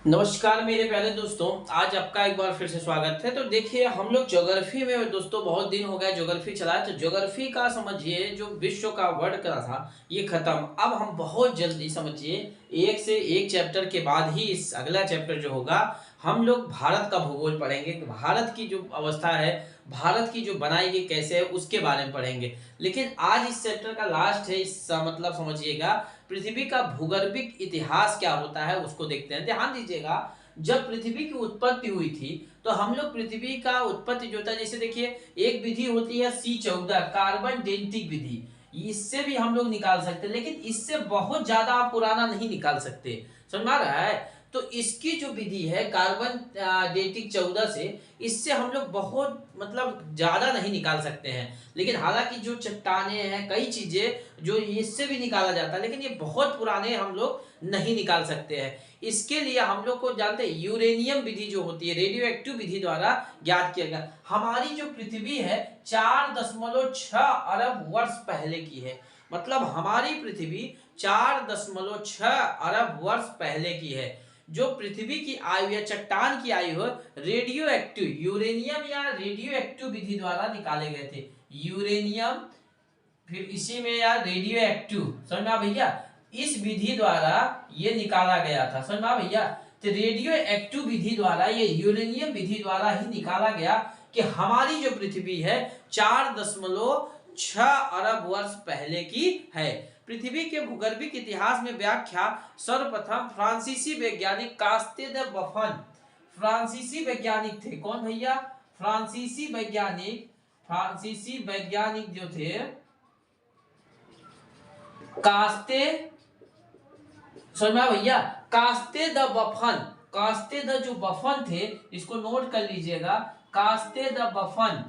नमस्कार मेरे प्यारे दोस्तों। आज आपका एक बार फिर से स्वागत है। तो देखिए, हम लोग ज्योग्राफी में दोस्तों बहुत दिन हो गया ज्योग्राफी चलाए, तो ज्योग्राफी का समझिए जो विश्व का वर्ल्ड का था ये खत्म। अब हम बहुत जल्दी समझिए एक से एक चैप्टर के बाद ही इस अगला चैप्टर जो होगा हम लोग भारत का भूगोल पढ़ेंगे। भारत की जो अवस्था है, भारत की जो बनाई गई कैसे है, उसके बारे में पढ़ेंगे। लेकिन आज इस चैप्टर का लास्ट है, इस मतलब समझिएगा पृथ्वी का भूगर्भिक इतिहास क्या होता है उसको देखते हैं। ध्यान दीजिएगा, जब पृथ्वी की उत्पत्ति हुई थी तो हम लोग पृथ्वी का उत्पत्ति जो था, जैसे देखिए एक विधि होती है C14 कार्बन डेटिंग विधि, इससे भी हम लोग निकाल सकते हैं, लेकिन इससे बहुत ज्यादा आप पुराना नहीं निकाल सकते। समझ में आ रहा है? तो इसकी जो विधि है कार्बन डेटिंग 14 से, इससे हम लोग बहुत मतलब ज्यादा नहीं निकाल सकते हैं। लेकिन हालांकि जो चट्टाने हैं, कई चीजें जो इससे भी निकाला जाता है, लेकिन ये बहुत पुराने हम लोग नहीं निकाल सकते हैं। इसके लिए हम लोग को जानते हैं यूरेनियम विधि जो होती है, रेडियो एक्टिव विधि द्वारा ज्ञात किया गया। हमारी जो पृथ्वी है 4.6 अरब वर्ष पहले की है। मतलब हमारी पृथ्वी 4.6 अरब वर्ष पहले की है। जो पृथ्वी की आयु या चट्टान की आयु है रेडियो एक्टिव यूरेनियम या रेडियो एक्टिव विधि द्वारा निकाले गए थे। यूरेनियम, फिर इसी में यार रेडियो एक्टिव, समझ में आ भैया, इस विधि द्वारा ये निकाला गया था। समझ में आ भैया? तो रेडियो एक्टिव विधि द्वारा, ये यूरेनियम विधि द्वारा ही निकाला गया कि हमारी जो पृथ्वी है 4.6 अरब वर्ष पहले की है। पृथ्वी के भूगर्भिक इतिहास में व्याख्या सर्वप्रथम फ्रांसीसी वैज्ञानिक कास्ते द बफन, फ्रांसीसी वैज्ञानिक थे। कौन भैया? फ्रांसीसी वैज्ञानिक, फ्रांसीसी वैज्ञानिक जो थे कास्ते, समझ में आया भैया, कास्ते द बफन, कास्ते द जो बफन थे, इसको नोट कर लीजिएगा, कास्ते द बफन,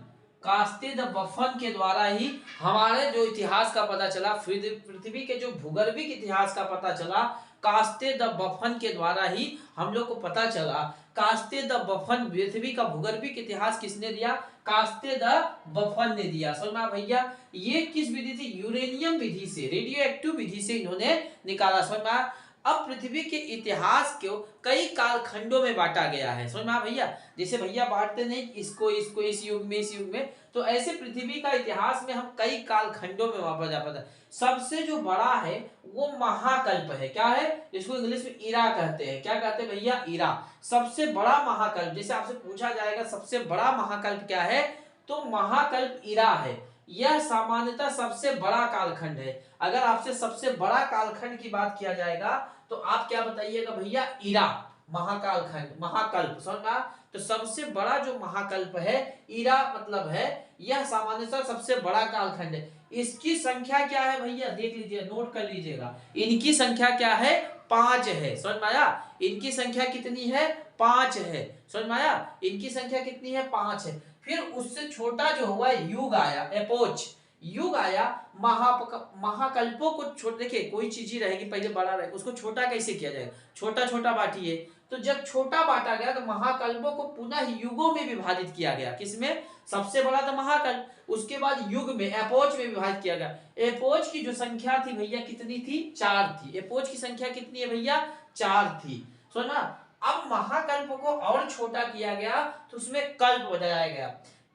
कास्ते द बफन के द्वारा ही हमारे जो इतिहास का पता चला, पृथ्वी के जो भूगर्भिक इतिहास का पता चला, कास्ते द बफन के द्वारा ही हम लोग को पता चला। कास्ते द बफन, पृथ्वी का भूगर्भिक इतिहास किसने दिया? कास्ते द बफन ने दिया। समझ में आया भैया? ये किस विधि से? यूरेनियम विधि से, रेडियो एक्टिव विधि से इन्होंने निकाला। समझ में आया? अब पृथ्वी के इतिहास को कई कालखंडों में बांटा गया है। समझ में आया भैया? जैसे भैया बांटते नहीं इसको इसको, इस युग में इस युग में, तो ऐसे पृथ्वी का इतिहास में हम कई कालखंडों में वापस जा पाता है। सबसे जो बड़ा है वो महाकल्प है। क्या है? इसको इंग्लिश में इरा कहते हैं। क्या कहते हैं भैया? इरा। सबसे बड़ा महाकल्प, जैसे आपसे पूछा जाएगा सबसे बड़ा महाकल्प क्या है, तो महाकल्प इरा है। यह सामान्यतः सबसे बड़ा कालखंड है। अगर आपसे सबसे बड़ा कालखंड की बात किया जाएगा तो आप क्या बताइएगा भैया? इरा, महाकालखंड, महाकल्प। समझ में? तो सबसे बड़ा जो महाकल्प है इरा मतलब है, यह सामान्यतः सबसे बड़ा कालखंड है। इसकी संख्या क्या है भैया? देख लीजिए, नोट कर लीजिएगा। इनकी संख्या क्या है? 5 है। समझ में आया? इनकी संख्या कितनी है? 5 है। समझ में आया? इनकी संख्या कितनी है? 5 है। फिर उससे छोटा जो हुआ युग आया, एपोच युग आया। महाकल्पों को छोड़, देखिए कोई चीज ही रहेगी पहले बड़ा रहेगा, उसको छोटा कैसे किया जाएगा? छोटा छोटा बांटिए। तो जब छोटा बांटा गया तो महाकल्पों को पुनः युगों में विभाजित किया गया। किसमें? सबसे बड़ा था महाकल्प, उसके बाद युग में, एपोच में विभाजित किया गया। एपोच की जो संख्या थी भैया कितनी थी? 4 थी। एपोच की संख्या कितनी है भैया? 4 थी। सुना? अब महाकल्प को और छोटा किया गया तो उसमें कल्प बनाया गया,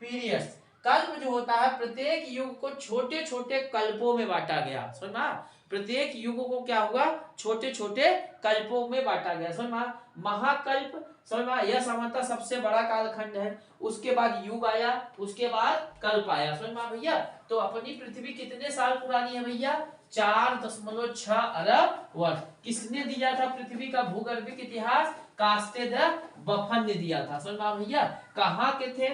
पीरियड्स। कल्प जो होता है, प्रत्येक युग को छोटे छोटे कल्पों में बांटा गया। समझा? प्रत्येक युग को क्या हुआ? छोटे छोटे कल्पों में बांटा गया। समझा? महाकल्प, समझा, यह सामान्यतः सबसे बड़ा कालखंड है। उसके बाद युग आया, उसके बाद कल्प आया। समझा भैया? तो अपनी पृथ्वी कितने साल पुरानी है भैया? 4.6 अरब वर्ष। किसने दिया था पृथ्वी का भूगर्भिक इतिहास? कास्ते द बफन ने दिया था। समझा भैया? कहाँ के थे?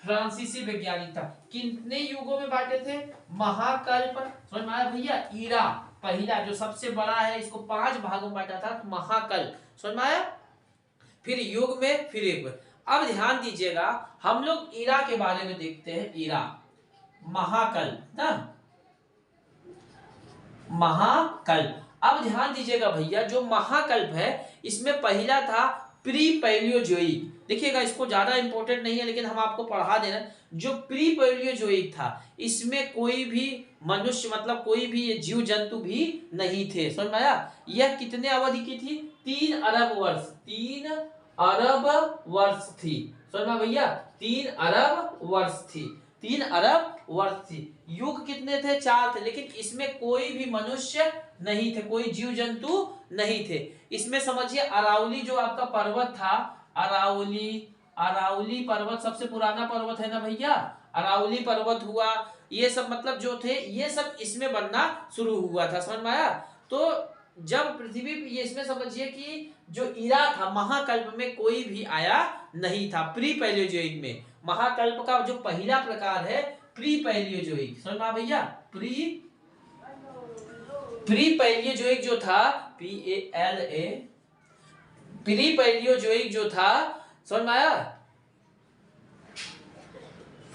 फ्रांसीसी वैज्ञानिक था। कितने युगों में बांटे थे? महाकल्प, समझ में आया भैया? ईरा पहला जो सबसे बड़ा है, इसको 5 भागों में बांटा था, तो महाकल्प। समझ में आया? फिर युग में, फिर एक में। अब ध्यान दीजिएगा, हम लोग ईरा के बारे में देखते हैं। ईरा, महाकल्प ना, महाकल्प। अब ध्यान दीजिएगा भैया, जो महाकल्प है इसमें पहला था प्री पैलियोजोइक। देखिएगा इसको ज्यादा इंपॉर्टेंट नहीं है लेकिन हम आपको पढ़ा दे रहे हैं। जो प्री पैलियोजोइक था इसमें कोई भी मनुष्य मतलब कोई भी ये जीव जंतु भी नहीं थे, समझ में आया। यह कितने अवधि की थी? 3 अरब वर्ष, 3 अरब वर्ष थी, समझ में भैया, 3 अरब वर्ष थी, 3 अरब वर्ष थी। युग कितने थे? 4 थे, लेकिन इसमें कोई भी मनुष्य नहीं थे, कोई जीव जंतु नहीं थे। इसमें समझिए अरावली जो आपका पर्वत था, अरावली पर्वत सबसे पुराना पर्वत है ना भैया, अरावली पर्वत हुआ, ये सब मतलब जो थे ये सब इसमें बनना शुरू हुआ था, समझ में आया। तो जब पृथ्वी ये इसमें समझिए कि जो इरा था महाकल्प में कोई भी आया नहीं था, प्री पैलियोजोइक में। महाकल्प का जो पहला प्रकार है प्री पैलियोजोइक, समझ में आया भैया। प्री पैलियोजोइक जो था PALA, प्री पैलियोजोइक जो था, समझ में आया,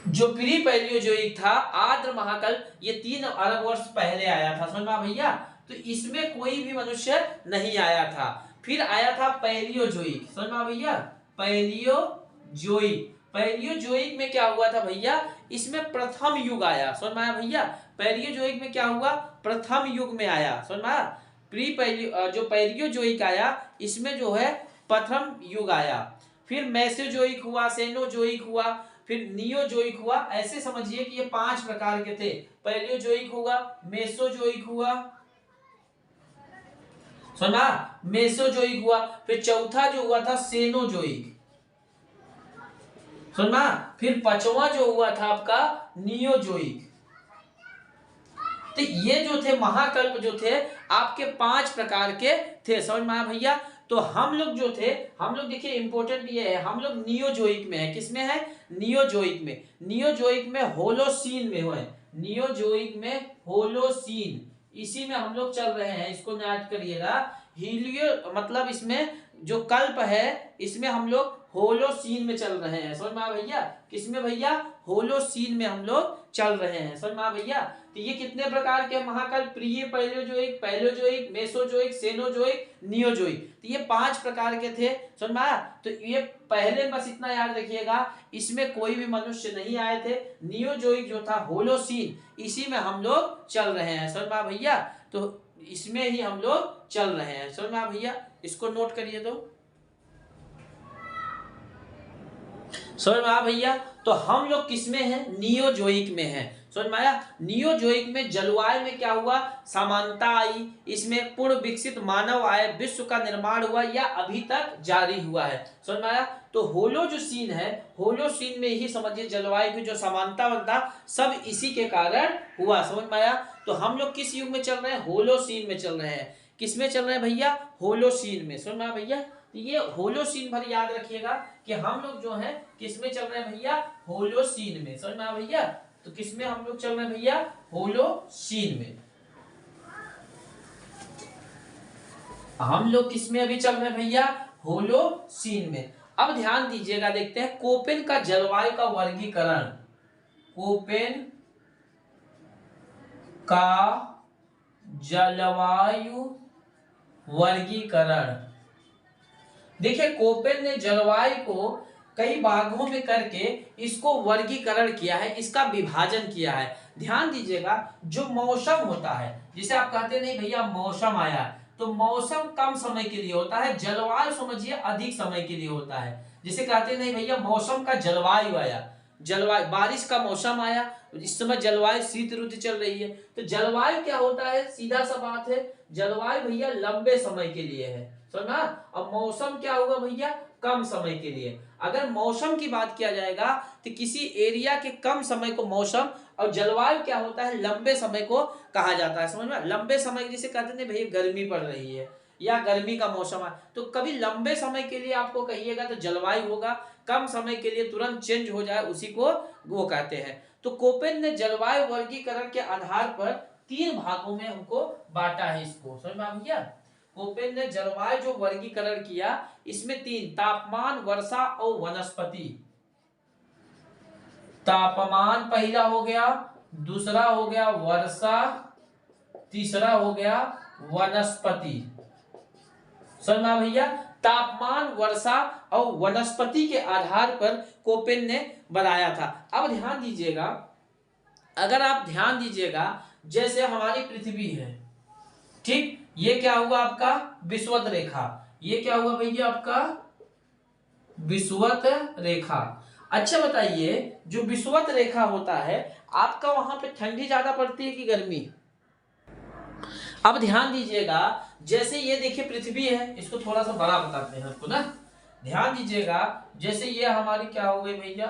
जो प्री पैलियोजोइक था आर्द्र महाकल्प, ये 3 अरब वर्ष पहले आया था, समझ में आया भैया। तो इसमें कोई भी मनुष्य नहीं आया था। फिर आया था पैलियोजोइक, समझ में आया भैया, पैलियोजोइक। पैलियोजोइक में क्या हुआ था भैया? इसमें प्रथम युग आया, समझ में आया भैया। पैलियोजोइक में क्या हुआ? प्रथम युग में आया, समझ में आया। जो पैलियोजोइक आया इसमें जो है प्रथम युग आया। फिर मेसोजोइक हुआ, सेनोजोइक हुआ, फिर नियोजोइक हुआ। ऐसे समझिए कि ये 5 प्रकार के थे। पैलियोजोइक हुआ, मेसोजोइक हुआ, सुना, मेसोजोइक हुआ, फिर चौथा जो हुआ था सेनोजोइक, सुना, फिर 5वां जो हुआ था आपका नियोजोइक। तो ये जो थे महाकल्प जो थे आपके 5 प्रकार के थे, समझ में आया भैया। तो हम लोग जो थे, हम लोग देखिए इंपॉर्टेंट ये है, हम लोग नियोजोइक में है। किसमें है? नियोजोइक में। नियोजोइक में होलोसीन में है, नियोजोइक में होलोसीन, इसी में हम लोग चल रहे हैं। इसको याद करिएगा, हीलियो मतलब इसमें जो कल्प है इसमें हम लोग होलोसीन में चल रहे हैं, समझ में आया भैया। किसमें भैया? होलोसीन में हम लोग चल रहे हैं, समझ में आया भैया। तो ये कितने प्रकार के महाकल्प? प्रिय Palaeozoic, Palaeozoic, Mesozoic, Cenozoic, Neozoic. तो ये 5 प्रकार के थे, समझ में आया। तो ये पहले बस इतना याद रखिएगा, इसमें कोई भी मनुष्य नहीं आए थे। नियोजोइक जो था होलोसीन, इसी में हम लोग चल रहे हैं, समझ में आया भैया। तो इसमें ही हम लोग चल रहे हैं, समझ में आया भैया। इसको नोट करिए तो, समझ में आया भैया। तो हम लोग किसमें हैं? नियोजोइक में हैं, समझ में आया। नियोजोइक में जलवायु में क्या हुआ? समानता आई, इसमें पूर्ण विकसित मानव आए, विश्व का निर्माण हुआ या अभी तक जारी हुआ है, समझ में आया। तो होलो जो सीन है, होलो सीन में ही समझिए जलवायु की जो समानता बनता सब इसी के कारण हुआ, समझ में आया। तो हम लोग किस युग में चल रहे हैं? होलो सीन में चल रहे हैं। किसमें चल रहे हैं भैया? होलोसीन में, समझ में आया भैया। तो ये होलोसीन भर याद रखिएगा कि हम लोग जो है किसमें चल रहे हैं भैया? होलोसीन में, समझ में आया भैया। तो किसमें हम लोग चल रहे हैं भैया? होलोसीन में। हम लोग किसमें अभी चल रहे हैं भैया? होलोसीन में। अब ध्यान दीजिएगा, देखते हैं कोपेन का जलवायु का वर्गीकरण। कोपेन का जलवायु वर्गीकरण। देखिए कोपेन ने जलवायु को कई भागों में करके इसको वर्गीकरण किया है, इसका विभाजन किया है। ध्यान दीजिएगा, जो मौसम होता है, जिसे आप कहते नहीं भैया मौसम आया, तो मौसम कम समय के लिए होता है, जलवायु समझिए अधिक समय के लिए होता है। जिसे कहते नहीं भैया मौसम का जलवायु आया, जलवायु बारिश का मौसम आया, इस समय जलवायु शीत ऋतु चल रही है। तो जलवायु क्या होता है? सीधा सा बात है, जलवायु भैया लंबे समय के लिए है, समझा। अब मौसम क्या होगा भैया? कम समय के लिए। अगर मौसम की बात किया जाएगा तो किसी एरिया के कम समय को मौसम, और जलवायु क्या होता है? लंबे समय को कहा जाता है, समझ में। लंबे समय जिसे कहते हैं भैया गर्मी पड़ रही है या गर्मी का मौसम है, तो कभी लंबे समय के लिए आपको कहिएगा तो जलवायु होगा, कम समय के लिए तुरंत चेंज हो जाए उसी को वो कहते हैं। तो कोपेन ने जलवायु वर्गीकरण के आधार पर 3 भागों में हमको बांटा है इसको, समझ में आ भैया। कोपेन ने जलवायु जो वर्गीकरण किया इसमें 3, तापमान, वर्षा और वनस्पति। तापमान पहला हो गया, दूसरा हो गया वर्षा, तीसरा हो गया वनस्पति, समझ में भैया। तापमान, वर्षा और वनस्पति के आधार पर कोपेन ने बनाया था। अब ध्यान दीजिएगा, अगर आप ध्यान दीजिएगा, जैसे हमारी पृथ्वी है, ठीक, ये क्या हुआ आपका विषुवत रेखा, ये क्या हुआ भैया आपका विषुवत रेखा। अच्छा बताइए, जो विषुवत रेखा होता है आपका, वहां पे ठंडी ज्यादा पड़ती है कि गर्मी? अब ध्यान दीजिएगा, जैसे ये देखिए पृथ्वी है, इसको थोड़ा सा बड़ा बताते हैं आपको ना, ध्यान दीजिएगा, जैसे ये हमारी क्या हो गई भैया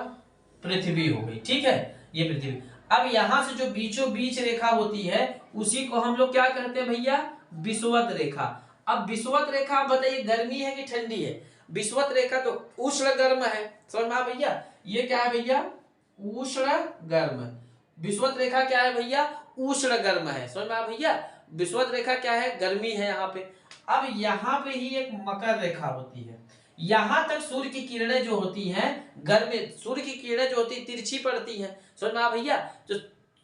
पृथ्वी हो गई, ठीक है, ये पृथ्वी। अब यहां से जो बीचों बीच रेखा होती है उसी को हम लोग क्या कहते हैं भैया विषुवत रेखा। अब विषुवत रेखा आप बताइए गर्मी है कि ठंडी है? विषुवत रेखा तो उष्ण गर्म है, समझ में भैया, ये क्या है भैया उष्ण गर्म। विषुवत रेखा क्या है भैया उष्ण गर्म है, समझ में भैया। विषुवत रेखा क्या है गर्मी है यहाँ पे। अब यहाँ पे ही एक मकर रेखा होती है, यहां तक सूर्य की किरणें जो होती हैं गर्मी, सूर्य की किरणें जो होती है तिरछी पड़ती हैं, समझ में भैया। तो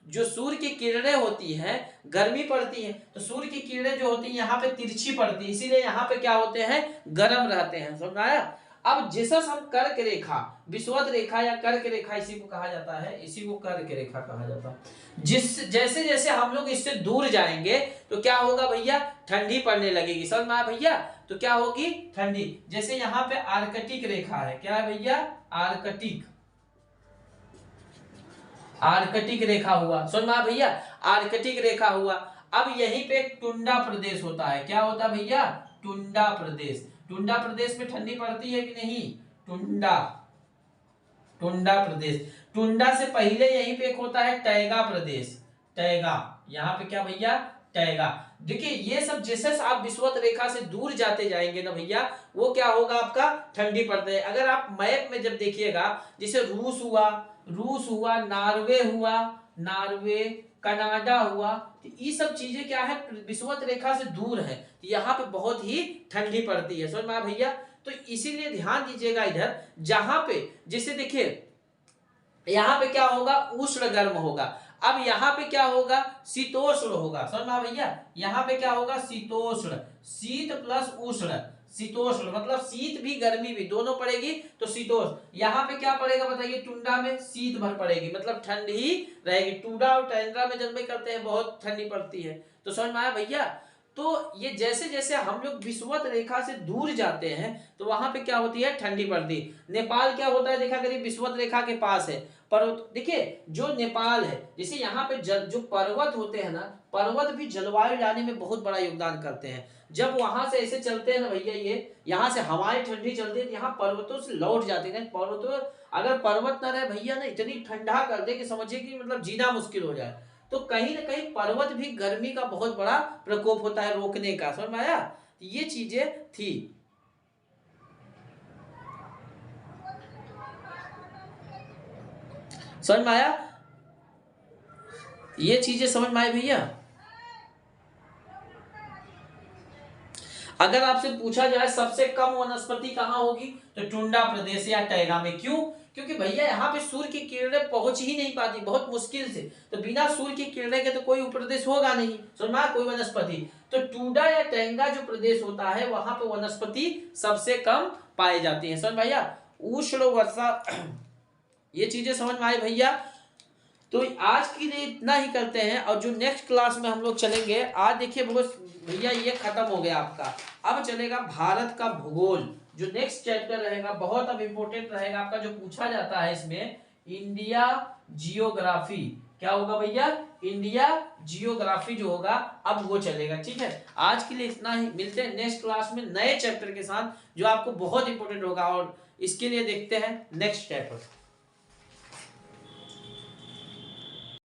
जो सूर्य की किरणें होती हैं गर्मी पड़ती हैं, तो सूर्य की किरणें जो होती हैं यहाँ पे तिरछी पड़ती है, इसीलिए यहाँ पे क्या होते हैं गर्म रहते हैं, समझ में आया। अब जिसस हम कर्क रेखा, विषुवत रेखा या कर्क रेखा इसी को कहा जाता है, इसी को कर्क रेखा कहा जाता है। जिस जैसे जैसे हम लोग इससे दूर जाएंगे तो क्या होगा भैया ठंडी पड़ने लगेगी, समझ में आया भैया। तो क्या होगी ठंडी। जैसे यहाँ पे आर्कटिक रेखा है, क्या है भैया आर्कटिक, आर्कटिक रेखा हुआ, समझ में आया भैया आर्कटिक रेखा हुआ। अब यहीं पे एक टुंडा प्रदेश होता है, क्या होता है भैया टुंडा प्रदेश। टुंडा प्रदेश में ठंडी पड़ती है कि नहीं? टुंडा, टुंडा प्रदेश। टुंडा से पहले यहीं पे एक होता है टैगा प्रदेश, टैगा, यहाँ पे क्या भैया टैगा। देखिए ये सब जैसे आप विषुवत रेखा से दूर जाते जाएंगे ना भैया, वो क्या होगा आपका ठंडी पड़ते है। अगर आप मैप में जब देखिएगा, जैसे रूस हुआ, नॉर्वे हुआ, नॉर्वे, कनाडा हुआ, तो ये सब चीजें क्या है विषुवत रेखा से दूर है, तो यहाँ पे बहुत ही ठंडी पड़ती है, समझ में आया भैया। तो इसीलिए ध्यान दीजिएगा इधर, जहां पे जैसे देखिए यहाँ पे क्या होगा उष्ण गर्म होगा। अब यहाँ पे क्या होगा शीतोष्ण होगा, समझ में आया भैया। यहाँ पे क्या होगा शीतोष्ण, शीत प्लस उष्ण, शीतोष्ण मतलब शीत भी गर्मी भी दोनों पड़ेगी तो शीतोष्ण। यहाँ पे क्या पड़ेगा बताइए टुंडा में शीत भर पड़ेगी, मतलब ठंड ही रहेगी। टुंडा और टैंड्रा में जब करते हैं बहुत ठंडी पड़ती है, तो समझ में आया भैया। तो ये जैसे जैसे हम लोग विषुवत रेखा से दूर जाते हैं तो वहां पे क्या होती है ठंडी पड़ती। नेपाल क्या होता है देखा करिए विषुवत रेखा के पास है पर्वत। देखिए जो नेपाल है, जैसे यहाँ पे जो पर्वत होते हैं ना, पर्वत भी जलवायु लाने में बहुत बड़ा योगदान करते हैं। जब वहां से ऐसे चलते हैं ना भैया, ये यहाँ से हवाएं ठंडी चलती है, यहाँ पर्वतों से लौट जाते हैं। पर्वतों अगर पर्वत ना रहे भैया ना, इतनी ठंडा कर दे कि समझिए कि मतलब जीना मुश्किल हो जाए। तो कहीं ना कहीं पर्वत भी गर्मी का बहुत बड़ा प्रकोप होता है रोकने का, समझ में आया। ये चीजें थी। समझ में आया, ये चीजें समझ में आई भैया। अगर आपसे पूछा जाए सबसे कम वनस्पति कहां होगी तो टुंडा प्रदेश या टैगा में। क्यों? क्योंकि भैया यहाँ पे सूर्य की किरणें पहुंच ही नहीं पाती बहुत मुश्किल से, तो बिना सूर्य की किरणें के तो कोई प्रदेश होगा नहीं, समझ कोई वनस्पति। तो टुंडा या टैंगा जो प्रदेश होता है वहां पे वनस्पति सबसे कम पाई जाती है, समझ भैया। उष्ण वर्षा ये चीजें समझ में आई भैया। तो आज के लिए इतना ही करते हैं, और जो नेक्स्ट क्लास में हम लोग चलेंगे, आज देखिए भैया ये खत्म हो गया आपका। अब चलेगा भारत का भूगोल, जो नेक्स्ट चैप्टर रहेगा बहुत अब इम्पोर्टेंट रहेगा आपका, जो पूछा जाता है इसमें इंडिया जियोग्राफी। क्या होगा भैया इंडिया जियोग्राफी जो होगा अब वो चलेगा, ठीक है। आज के लिए इतना ही, मिलते हैं नेक्स्ट क्लास में नए चैप्टर के साथ जो आपको बहुत इंपॉर्टेंट होगा, और इसके लिए देखते हैं नेक्स्ट चैप्टर।